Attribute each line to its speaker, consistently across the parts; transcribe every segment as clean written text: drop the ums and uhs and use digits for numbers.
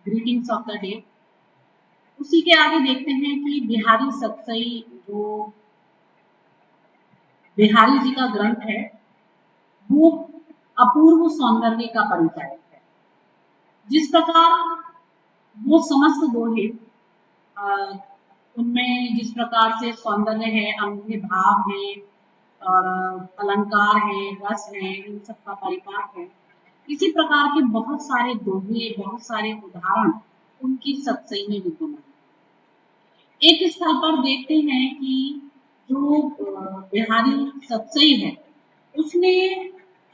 Speaker 1: Greetings of the day. उसी के आगे देखते हैं कि बिहारी सतसई जो बिहारी जी का ग्रंथ है वो अपूर्व सौंदर्य का परिचायक है। जिस प्रकार वो समस्त दोहे उनमें जिस प्रकार से सौंदर्य है, अनूठे भाव है और अलंकार है, रस है, इन सब का परिपाक है, इसी प्रकार के बहुत सारे दोहे, बहुत सारे उदाहरण उनकी सतसई में विद्यमान है। एक स्थल पर देखते हैं कि जो बिहारी सतसई है उसने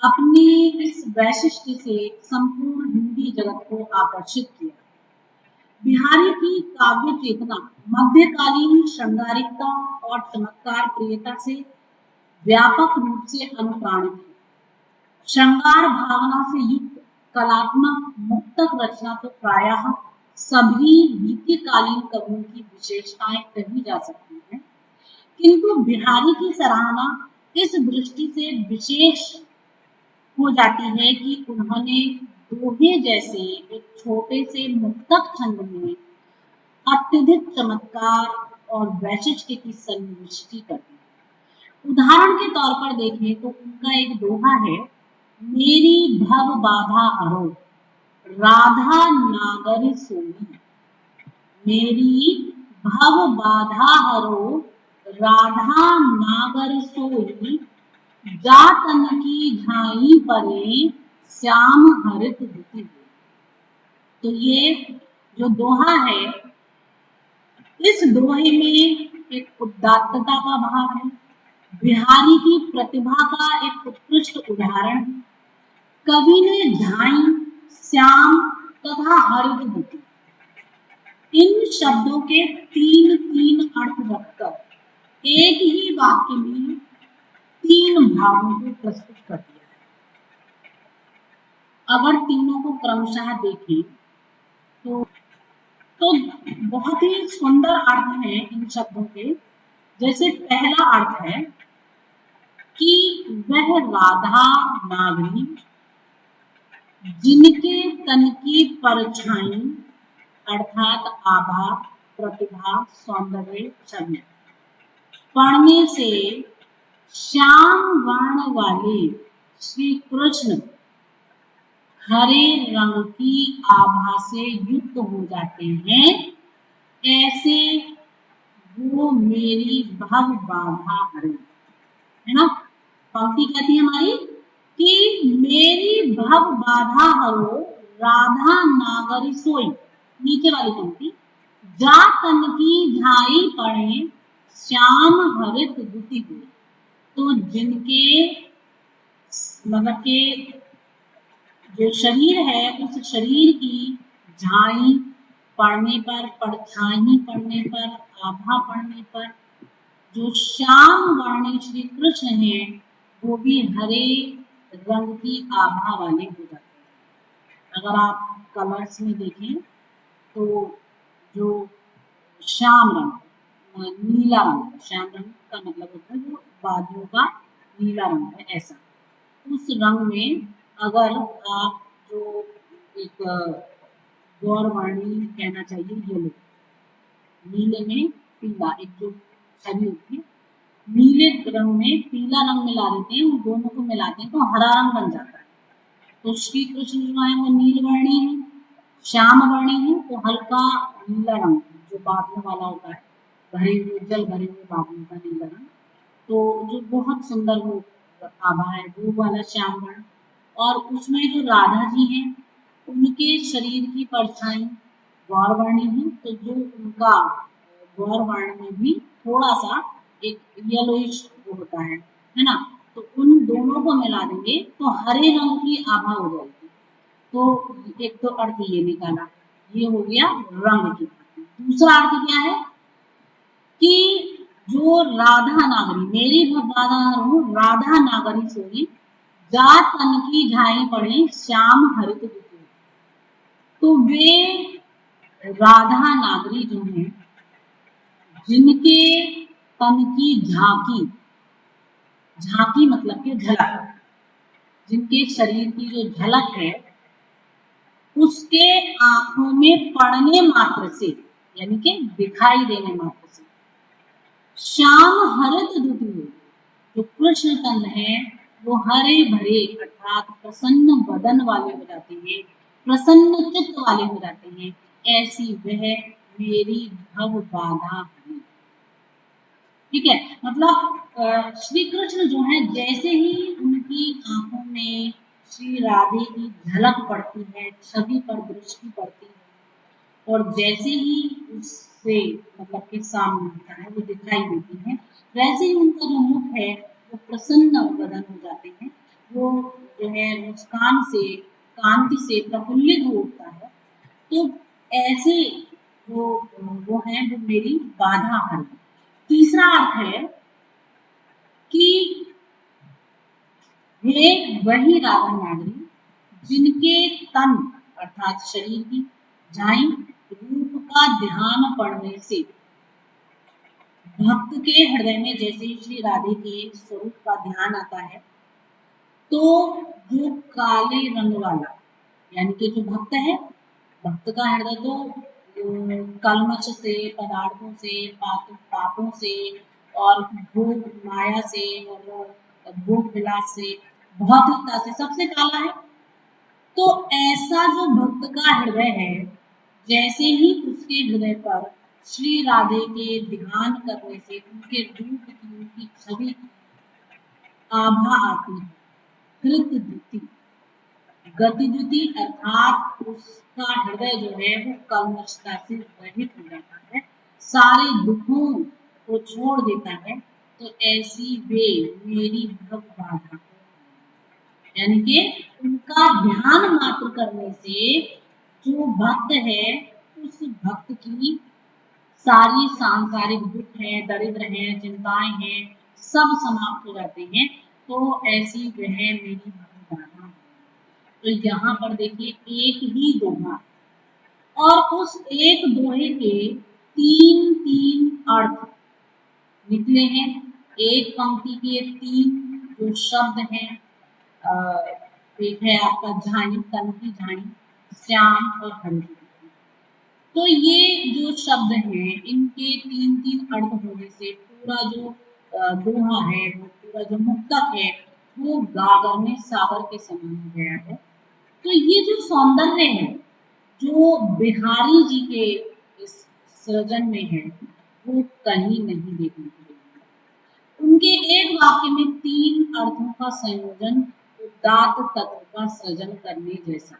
Speaker 1: अपनी इस वैशिष्ट से संपूर्ण हिंदी जगत को आकर्षित किया। बिहारी की काव्य चेतना मध्यकालीन श्रृंगारिकता और चमत्कार प्रियता से व्यापक रूप से अनुप्राणित है। श्रृंगार भावना से युक्त कलात्मक मुक्तक रचना तो प्रायः सभी बीतकालीन कवियों की विशेषताएं कही जा सकती हैं, किंतु बिहारी की सराहना इस दृष्टि से विशेष हो जाती है कि उन्होंने दोहे जैसे एक छोटे से मुक्तक छंद में अत्यधिक चमत्कार और वैशिष्ट्य की सन्निविष्टि करती है। उदाहरण के तौर पर देखें तो उनका एक दोहा है, मेरी भव बाधा हरो राधा नागरी सोई। मेरी भव बाधा हरो राधा नागर सोई, जातन की झाई परे श्याम हरित दुति। तो ये जो दोहा है, इस दोहे में एक उदात्तता का भाव है, बिहारी की प्रतिभा का एक उत्कृष्ट उदाहरण है। कवि ने झाई, श्याम तथा हरित दुति इन शब्दों के तीन तीन अर्थ रखकर एक ही वाक्य में तीन भावों को प्रस्तुत कर दिया है। अगर तीनों को क्रमशः देखें तो बहुत ही सुंदर अर्थ है इन शब्दों के। जैसे पहला अर्थ है कि वह राधा नागरी जिनके तन की परछाई अर्थात आभा, प्रतिभा, सौंदर्य छवि पढ़ने से श्याम वर्ण वाले श्री कृष्ण हरे रंग की आभा से युक्त हो जाते हैं, ऐसे वो मेरी भव बाधा हरे। है ना, पंक्ति कहती है हमारी कि मेरी भव बाधा हरो राधा नागरी सोई। नीचे वाली पंक्ति, जा तन की झाई पड़े श्याम हरित दुति हुए। तो जिनके मतलब के जो शरीर है उस शरीर की झाई पड़ने पर, परछाई पड़ने पर, आभा पड़ने पर जो श्याम वर्णी श्री कृष्ण है वो भी हरे रंग की आभा वाले हो जाते हैं। अगर आप कलर्स में देखें तो जो श्याम रंग, नीला रंग, श्याम रंग का मतलब होता है जो बादलों का नीला रंग है, ऐसा उस रंग में अगर आप जो एक गौरवर्णी कहना चाहिए येलो, नीले में पीला, एक जो छवि होती है नीले रंग में पीला रंग मिला देते हैं, उन दोनों को मिलाते हैं तो हरा रंग बन जाता है। तो श्री कृष्ण जो है वो नील वर्णी है, श्याम वर्णी है, तो हल्का नीला रंग जो बादलों वाला होता है, भरे हुए जल भरे हुए बादलों का नीला रंग, तो जो बहुत सुंदर वो आभा है वो वाला श्याम वर्ण। और उसमें जो राधा जी हैं उनके शरीर की परछाई गौरवर्णी है, तो जो उनका गौरवर्ण में भी थोड़ा सा एक येलोइश वो होता है ना, तो उन दोनों को मिला देंगे तो हरे रंग की आभा हो जाएगी। तो एक तो अर्थ ये निकाला, ये हो गया रंग की। दूसरा अर्थ क्या है कि जो राधा नागरी, मेरी भगवान राधा नागरी सोई, जा तन की झाई पड़े श्याम हरित दुति। तो वे राधा नागरी जो है जिनके तन की झांकी, झांकी मतलब कि झलक, जिनके शरीर की जो झलक है उसके आंखों में पड़ने मात्र से, यानी कि दिखाई देने मात्र से, श्याम हरित द्युति, जो कृष्ण कंद है वो हरे भरे अर्थात प्रसन्न बदन वाले हो जाते हैं, प्रसन्न चित्त वाले हो जाते हैं, ऐसी वह मेरी भव बाधा है। ठीक है, मतलब श्री कृष्ण जो है जैसे ही उनकी आंखों में श्री राधे की झलक पड़ती है, छवि पर दृष्टि पड़ती है, और जैसे ही उससे मतलब के सामने होता है वो दिखाई देती है, वैसे ही उनका जो मुख है वो प्रसन्न बदन हो जाते हैं, वो जो है मुस्कान से, कांति से प्रफुल्लित हो उठता है। तो ऐसे वो वो है वो मेरी बाधा है। तीसरा अर्थ है कि वे वही रावण नागरी जिनके तन अर्थात शरीर की झाई रूप का ध्यान पड़ने से भक्त के हृदय में जैसे ही श्री राधे के स्वरूप का ध्यान आता है, तो जो काले रंग वाला, यानी कि जो भक्त है, भक्त का हृदय तो कलमश से, पदार्थों से, पापों से और भोग माया से और भोग विलास से, भौतिकता से सबसे काला है। तो ऐसा जो भक्त का हृदय है, जैसे ही उसके हृदय पर श्री राधे के ध्यान करने से उनके रूप की, उनकी छवि की आभा आती है, हृत द्युति, गति द्युति अर्थात उसका हृदय जो है वो कलमशता से रहित हो जाता है, सारे दुखों को छोड़ देता है। तो ऐसी वे मेरी भव बाधा, यानी कि उनका ध्यान मात्र करने से जो भक्त है, उस भक्त की सारी सांसारिक दुख है, दरिद्र है, चिंताएं हैं, सब समाप्त हो जाते हैं। तो ऐसी वह मेरी भगवान है। तो यहाँ पर देखिए एक ही दोहा और उस एक दोहे के तीन तीन अर्थ निकले हैं। एक पंक्ति के तीन जो शब्द हैं, एक है आपका झानी, तन की झानी, श्याम और हल्दी। तो ये जो शब्द हैं इनके तीन तीन अर्थ होने से पूरा जो दोहा है, वो पूरा जो मुक्तक है, वो गागर में सागर के समान हो गया है। तो ये जो सौंदर्य है जो बिहारी जी के इस सृजन में है, वो कहीं नहीं देखने को मिलता। उनके एक वाक्य में तीन अर्थों का संयोजन उदात्त तत्व का सृजन करने जैसा।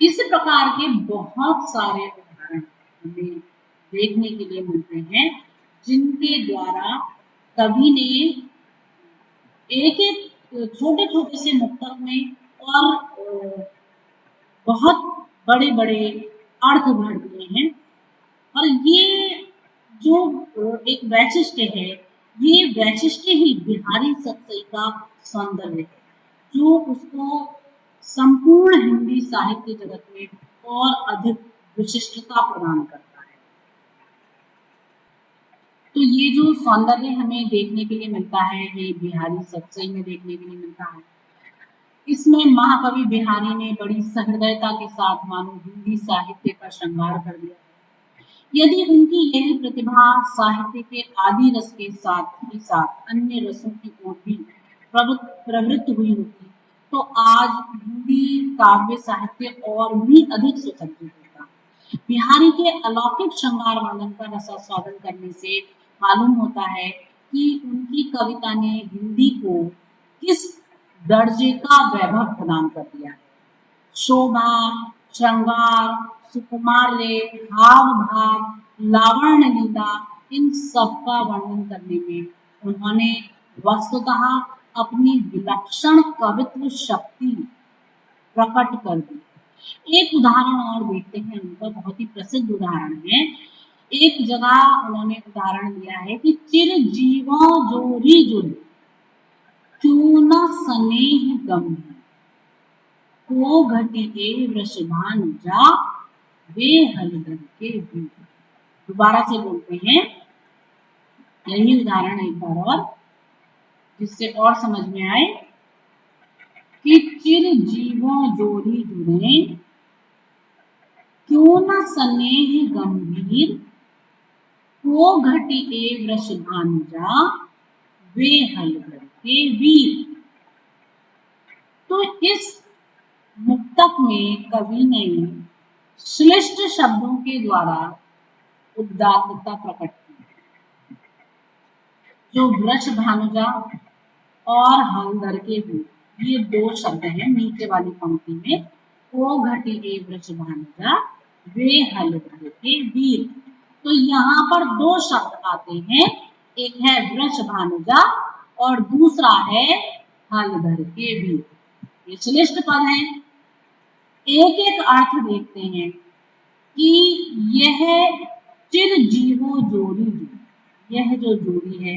Speaker 1: इस प्रकार के बहुत सारे उदाहरण हमें देखने के लिए मिलते हैं, जिनके द्वारा कवि ने एक एक छोटे छोटे से मुक्तक में और बहुत बड़े बड़े अर्थ भर दिए हैं। और ये जो एक वैशिष्ट्य है, ये वैशिष्ट्य ही बिहारी सत्सई का सौंदर्य है, जो उसको संपूर्ण हिंदी साहित्य जगत में और अधिक विशिष्टता प्रदान करता है। तो ये जो सौंदर्य हमें देखने के लिए मिलता है, ये बिहारी सत्सई में देखने के लिए मिलता है। इसमें महाकवि बिहारी ने बड़ी सहृदयता के साथ मानो हिंदी साहित्य का श्रृंगार कर दिया। यदि उनकी यह प्रतिभा साहित्य के आदि रस के साथ ही साथ अन्य रसों की ओर भी प्रवृत्त हुई होती, तो आज हिंदी काव्य साहित्य और भी अधिक सुसज्जित होता। बिहारी के अलौकिक श्रृंगार वर्णन का रसास्वादन करने से मालूम होता है कि उनकी कविता ने हिंदी को किस दर्जे का वैभव प्रदान कर दिया है। शोभा, श्रृंगार, सुकुमार्य, हाव भाव, लावण्य लीला, इन सब का वर्णन करने में उन्होंने वस्तुतः अपनी विलक्षण कवित्व शक्ति प्रकट कर दी। एक उदाहरण और देखते हैं, उनका बहुत ही प्रसिद्ध उदाहरण है। एक जगह उन्होंने उदाहरण दिया है कि चिर जीवों जोरी जुल क्यों न स्नेह गंभीर, को घटी के वृषभान जा वे हलदर के भी। दोबारा से बोलते हैं, यही उदाहरण एक बार और, जिससे और समझ में आए। कि चिर जीवों जोरी जुड़े, क्यों न स्नेह गंभीर, को घटिए वृष भानुजा, वे हलधर के वीर। तो इस मुक्तक में कवि ने श्लिष्ट शब्दों के द्वारा उदात्तता प्रकट की। जो वृष भानुजा और हलधर के वीर, ये दो शब्द हैं नीचे वाली पंक्ति में। को घटिए वृष भानुजा, वे हलधर के वीर। तो यहाँ पर दो शब्द आते हैं, एक है वृष भानुजा और दूसरा है हलधर के वीर। ये श्लिष्ट पद है। एक एक अर्थ देखते हैं कि यह चिर जीवो जोड़ी, यह जो जोड़ी है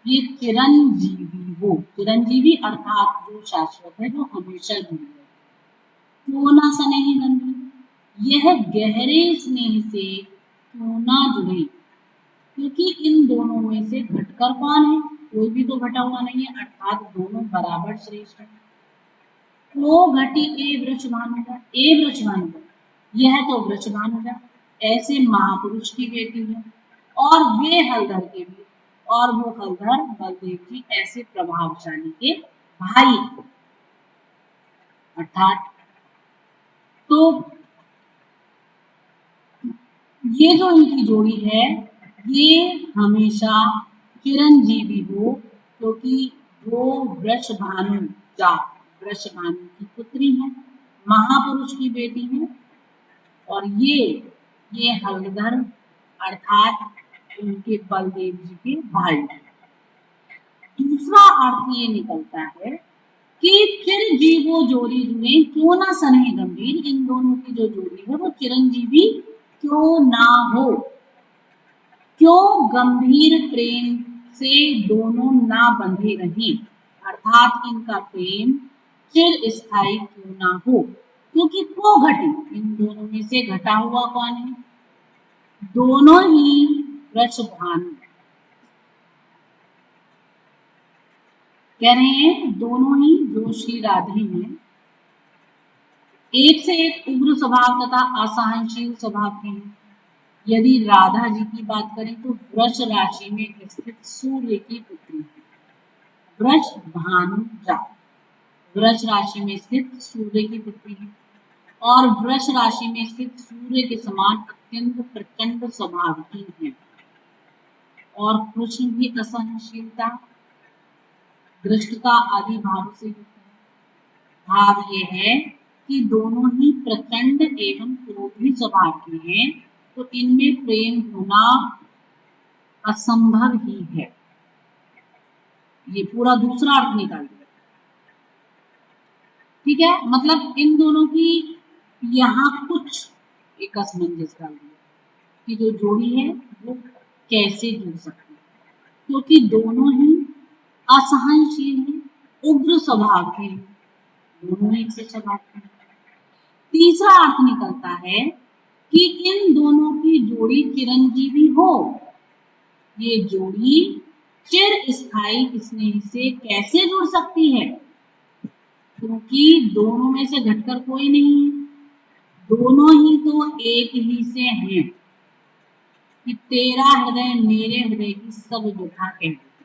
Speaker 1: ये चिरंजीवी हो, चिरंजीवी अर्थात जो शाश्वत है, जो हमेशा जुड़ी है। क्यों ना स्नेह गंभीर, यह गहरे स्नेह से क्यों ना जुड़े, क्योंकि इन दोनों में से घटकर कौन है? कोई भी तो घटा हुआ नहीं है, अर्थात दोनों बराबर श्रेष्ठ है। को घटी ए वृष भानुजा, ए वृष भानुजा, यह तो वृष भानुजा ऐसे महापुरुष की बेटी है, और वे हलधर के भी, और वो हलधर बलदेव जी ऐसे प्रभावशाली के भाई। अर्थात तो ये जो इनकी जोड़ी है ये हमेशा चिरंजीवी हो, क्योंकि वो वृष भानुजा, वृष भानु की पुत्री है, महापुरुष की बेटी है, और ये हलधर अर्थात उनके बलदेव जी के भाई। दूसरा अर्थ ये निकलता है कि चिर जीवो जोड़ी जुड़े, क्यों ना स्नेह गंभीर, इन दोनों की जो जोड़ी है वो चिरंजीवी क्यों ना हो, क्यों गंभीर प्रेम से दोनों ना बंधे रहें, अर्थात इनका प्रेम चिर स्थायी क्यों ना हो, क्योंकि को घटी, इन दोनों में से घटा हुआ कौन है? दोनों ही वृष भानु, कह रहे हैं दोनों ही जो श्री राधे हैं, एक से एक उग्र स्वभाव तथा असहनशील स्वभाव के हैं। यदि राधा जी की बात करें तो वृष राशि में स्थित सूर्य की पुत्री है, वृष भानुजा वृष राशि में स्थित सूर्य की पुत्री है, और वृष राशि में स्थित सूर्य के समान अत्यंत प्रचंड स्वभाव की है। और कृष्ण भी असहनशीलता, दृष्टता आदि भाव से युक्त है। भाव ये है कि दोनों ही प्रचंड एवं क्रोधी स्वभाव के हैं, तो इनमें प्रेम होना असंभव ही है। ये पूरा दूसरा अर्थ निकाल दिया, ठीक है। मतलब इन दोनों की यहाँ कुछ एक असमंजस डाल दिया कि जो जोड़ी है वो कैसे जुड़ सकती है, क्योंकि दोनों ही असहनशील हैं, उग्र स्वभाव के हैं, दोनों एक से स्वभाव के हैं। तीसरा अर्थ निकलता है कि इन दोनों की जोड़ी चिरंजीवी हो, ये जोड़ी चिर स्थायी स्नेह से कैसे जुड़ सकती है, क्योंकि दोनों में से घटकर कोई नहीं है, दोनों ही तो एक ही से हैं कि तेरा हृदय मेरे हृदय की सब व्यथा कह देती,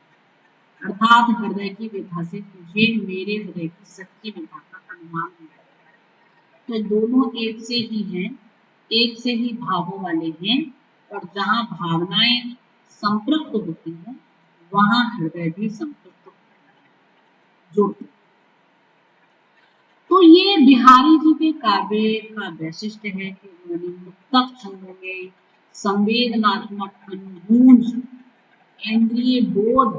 Speaker 1: अर्थात हृदय की व्यथा से तुझे मेरे हृदय की सच्ची व्यथा का अनुमान हो। तो दोनों एक से ही हैं, एक से ही भावों वाले हैं, और जहाँ भावनाएं संपृक्त होती हैं वहां हृदय भी संपृक्त होता है, जुड़ते। तो ये बिहारी जी के काव्य का वैशिष्ट है कि उन्होंने मुक्तक छंदों में संवेदनात्मक अनुगूंज, इंद्रिय बोध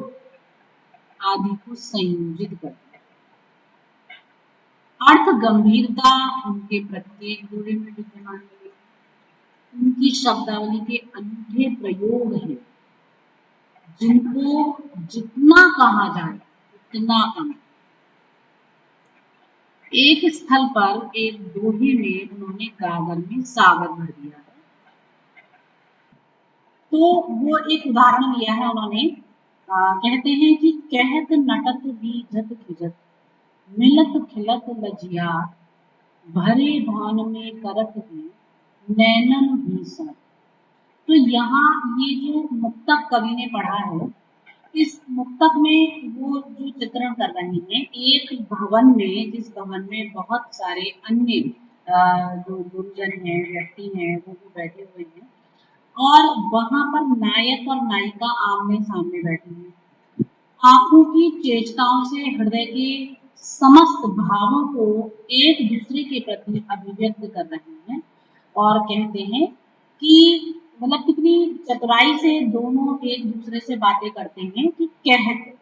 Speaker 1: आदि को संयोजित कर दिया। अर्थ गंभीरता उनके प्रत्येक जोड़े में विद्यमान है, उनकी शब्दावली के अनूठे प्रयोग हैं, जिनको जितना कहा जाए उतना कम। एक स्थल पर एक दोहे में उन्होंने गागर में सागर भर दिया है, तो वो एक उदाहरण लिया है उन्होंने। कहते हैं कि कहत नटत बीजत खिजत, मिलत खिलत लजिया भरे भान में करत ही नैनन भीषण। तो यहाँ ये जो मुक्तक कवि ने पढ़ा है, इस मुक्तक में वो जो चित्रण कर रहे हैं, एक भवन में, जिस भवन में बहुत सारे अन्य जो गुरुजन हैं, व्यक्ति हैं, वो भी बैठे हुए हैं और वहां पर नायक और नायिका आमने सामने बैठे हैं। आंखों की चेष्टाओं से हृदय के समस्त भावों को एक दूसरे के प्रति अभिव्यक्त कर रहे हैं और कहते हैं कि मतलब कितनी चतुराई से दोनों एक दूसरे से बातें करते हैं कि कहत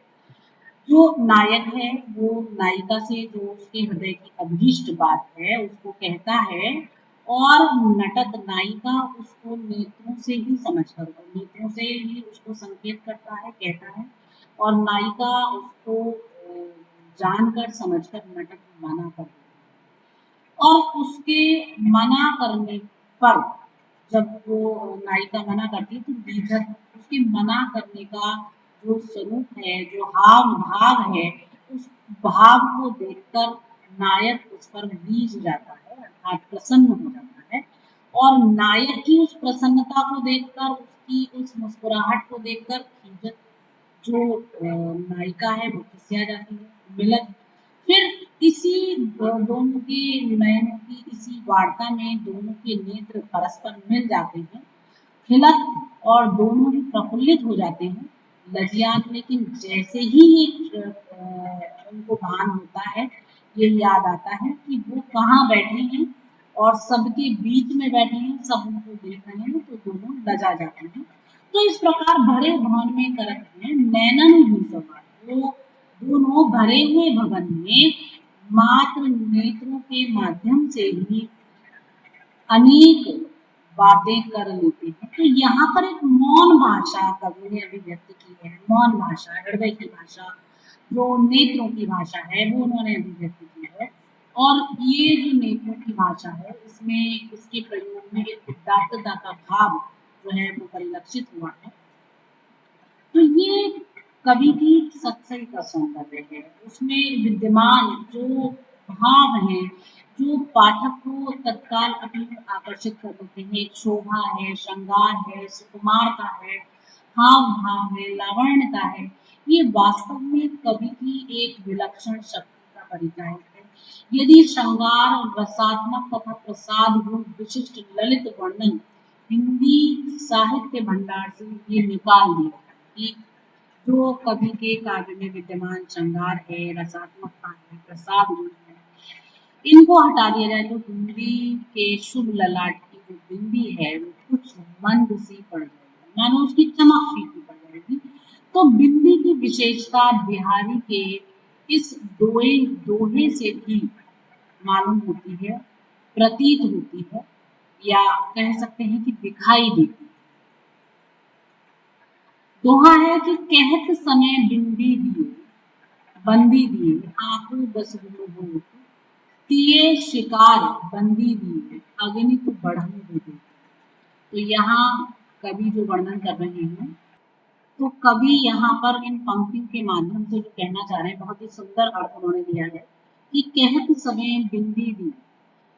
Speaker 1: जो नायक है वो नायिका से जो उसके हृदय की अभीष्ट बात है उसको कहता है और नटत नायिका उसको नेत्रों से ही समझकर, नेत्रों से ही उसको संकेत करता है, कहता है और नायिका उसको जानकर समझकर नटक मना कर देती है। और उसके मना करने पर, जब वो नायिका मना करती है तो दीधक उसके मना करने का जो स्वरूप है, जो हाव भाव है, उस भाव को देखकर नायक उस पर बीज जाता है, अर्थात प्रसन्न हो जाता है और नायक की उस प्रसन्नता को देखकर, उसकी उस मुस्कुराहट को देखकर खींचत जो नायिका है वो खिसिया जाती है। मिलत फिर इसी दोनों के नयनों की इसी वार्ता में दोनों के नेत्र परस्पर मिल जाते हैं, खिलत और दोनों ही प्रफुल्लित हो जाते हैं। लजियान लेकिन जैसे ही ये उनको भान होता है, ये याद आता है कि वो कहाँ बैठे हैं और सबके बीच में बैठे हैं, सब उनको देख रहे हैं, तो दोनों लजा जाते हैं। तो इस प्रकार भरे भवन में करत हैं नैनन ही सवार, वो दोनों भरे हुए भवन में मात्र नेत्रों के माध्यम से ही अनेक बातें कर लेते हैं। तो यहाँ पर एक मौन भाषा कवि ने अभिव्यक्त की है, मौन भाषा, हृदय की भाषा, जो नेत्रों की भाषा है वो उन्होंने अभिव्यक्त की है। और ये जो नेत्रों की भाषा है, इसमें इसके प्रयोग में एक उदात्तता का भाव जो है वो परिलक्षित हुआ है। तो ये कवि की सत्संग का सौंदर्य है, उसमें विद्यमान जो भाव हैं, जो पाठक को तत्काल अपनी ओर आकर्षित कर देते हैं, एक शोभा है, श्रृंगार है, सुकुमारता है, हाव भाव है, लावण्यता है, ये वास्तव में कवि की एक विलक्षण शक्ति का परिचायक है। यदि श्रृंगार, रसात्मक तथा प्रसाद गुण विशिष्ट ललित वर्णन हिंदी साहित्य भंडार से ये निकाल दिया है कि जो कवि के काव्य में विद्यमान श्रृंगार है, रसात्मकता है, प्रसाद गुण है, इनको हटा दिया जाए तो हिंदी के शुभ ललाट की जो बिंदी है वो कुछ मंद सी पड़ जाएगी, मानो उसकी चमक फीकी पड़ जाएगी। तो बिंदी की विशेषता बिहारी के इस दोहे से भी मालूम होती है, प्रतीत होती है, या कह सकते हैं कि दिखाई देती है। दोहा है कि कहत समय बिंदी दिए, बंदी दिए आंखों दस गुण तिये शिकार बंदी दिए अगणित बढ़न दे। तो यहाँ कवि जो वर्णन कर रहे हैं, तो कवि यहाँ पर इन पंक्तियों के माध्यम से जो कहना चाह रहे हैं, बहुत ही सुंदर अर्थ उन्होंने दिया है कि कहत समय बिंदी दी,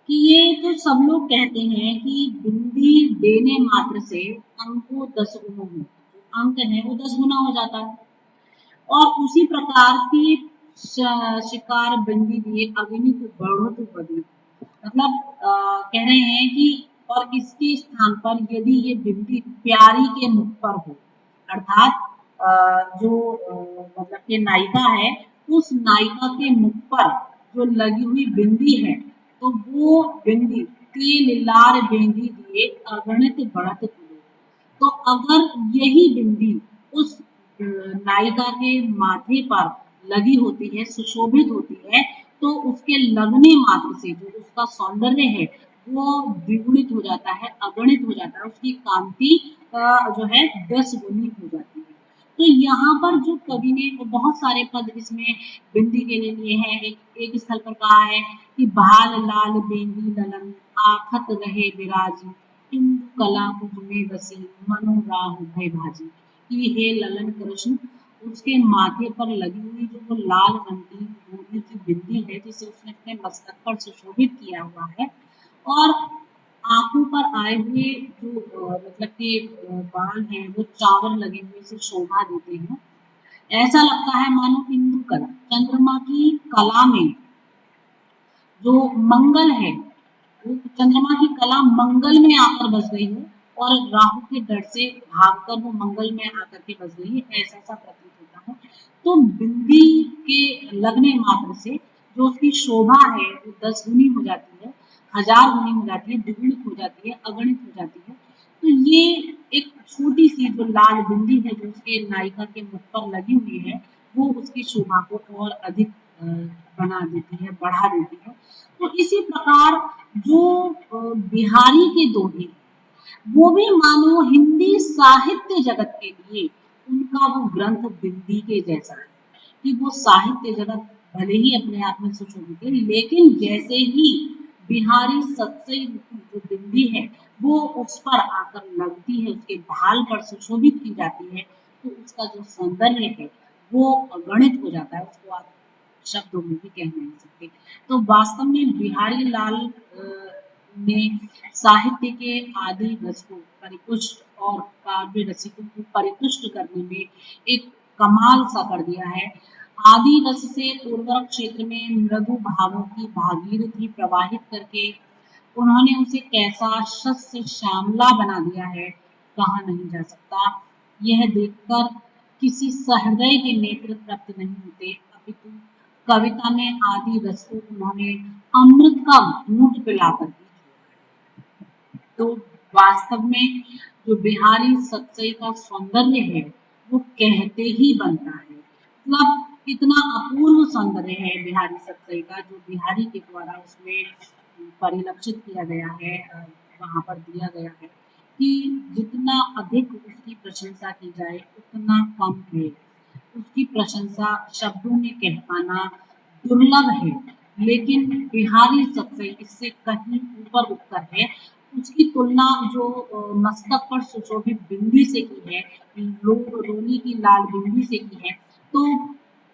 Speaker 1: कि ये तो सब लोग कहते हैं कि बिंदी देने मात्र से अंको 10 गुना हो, अंक है वो 10 गुना हो जाता है। और उसी प्रकार की शिकार बिंदी दिए अग्नित बढ़त बदी, मतलब कह रहे हैं कि और इसके स्थान पर यदि ये बिंदी प्यारी के मुख पर हो, अर्थात मतलब कि नायिका है, उस नायिका के मुख पर जो लगी हुई बिंदी है, तो वो बिंदी के लार बेंदी दिए अगणित बढ़त तुले। तो अगर यही बिंदी उस नायिका के माथे पर लगी होती है, सुशोभित होती है, तो उसके लगने मात्र से जो उसका सौंदर्य है वो द्विगुणित हो जाता है, अगणित हो जाता है, उसकी कांति जो है 10 गुनी हो जाती है। तो यहाँ पर जो कवि ने बहुत सारे पद इसमें बिंदी के लिए हैं। एक स्थल पर कहा है कि भाल लाल बेंदी ललन आखत रहे विराजी इंदु कला कुज में बसी मनो राहु भय भाजी, कि हे ललन कृष्ण, उसके माथे पर लगी हुई जो वो लाल रंग की जोड़ी की बिंदी है जिसे उसने अपने मस्तक पर सुशोभित किया हुआ है, और आंखों पर आए हुए जो मतलब कि बाल हैं वो चावल लगे हुए से शोभा देते हैं। ऐसा लगता है मानो इंदु कला, चंद्रमा की कला में जो मंगल है, वो चंद्रमा की कला मंगल में आकर बस गई है और राहु के डर से भागकर वो मंगल में आकर के बस गई है, ऐसा सा प्रतीत होता है। तो बिंदी के लगने मात्र से जो उसकी शोभा है वो 10 गुनी हो जाती है, 1000 गुनी हो जाती है, द्विगुणित हो जाती है, अगणित हो जाती है। तो ये एक छोटी सी जो लाल बिंदी है जो उसके नायिका के मुख पर लगी हुई है, वो उसकी शोभा को और अधिक बना देती है, बढ़ा देती है। तो इसी प्रकार जो बिहारी के दोहे, वो भी मानो हिंदी साहित्य जगत के लिए उनका वो ग्रंथ बिंदी के जैसा है कि वो साहित्य जगत भले ही अपने आप में सुशोभित है, लेकिन जैसे ही बिहारी सत्सई जो बिंदी है वो उस पर आकर लगती है, उसके भाल पर सुशोभित की जाती है, तो उसका जो सौंदर्य है वो अगणित हो जाता है, उसको आप शब्दों में भी कह नहीं सकते। तो वास्तव में बिहारी लाल ने साहित्य के आदि रस को परिपुष्ट और काव्य रसिकों को परिपुष्ट करने में एक कमाल सा कर दिया है। आदि रस से उर्वरक क्षेत्र में मृदु भावों की भागीरथी प्रवाहित करके उन्होंने उसे कैसा शस्य श्यामला बना दिया है, कहा नहीं जा सकता। यह देखकर किसी सहृदय के नेत्र तृप्त नहीं होते, अपितु कविता में आदि रस को उन्होंने अमृत का घूंट पिलाकर दी। तो वास्तव में जो बिहारी सत्सई का सौंदर्य है वो कहते ही बनता है। मतलब इतना अपूर्व सौंदर्य है बिहारी सत्सई का, जो बिहारी के द्वारा उसमें परिलक्षित किया गया है, वहां पर दिया गया है कि जितना अधिक उसकी प्रशंसा की जाए उतना कम है। उसकी प्रशंसा शब्दों में कह पाना दुर्लभ है, लेकिन बिहारी सत्सई इससे कहीं ऊपर उठकर है। उसकी तुलना जो मस्तक पर सुशोभित बिंदी से की है, रोली की लाल बिंदी से की है, तो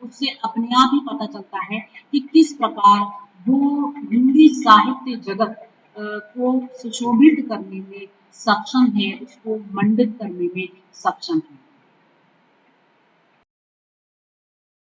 Speaker 1: उससे अपने आप ही पता चलता है कि किस प्रकार वो हिंदी साहित्य जगत को सुशोभित करने में सक्षम है, उसको मंडित करने में सक्षम है।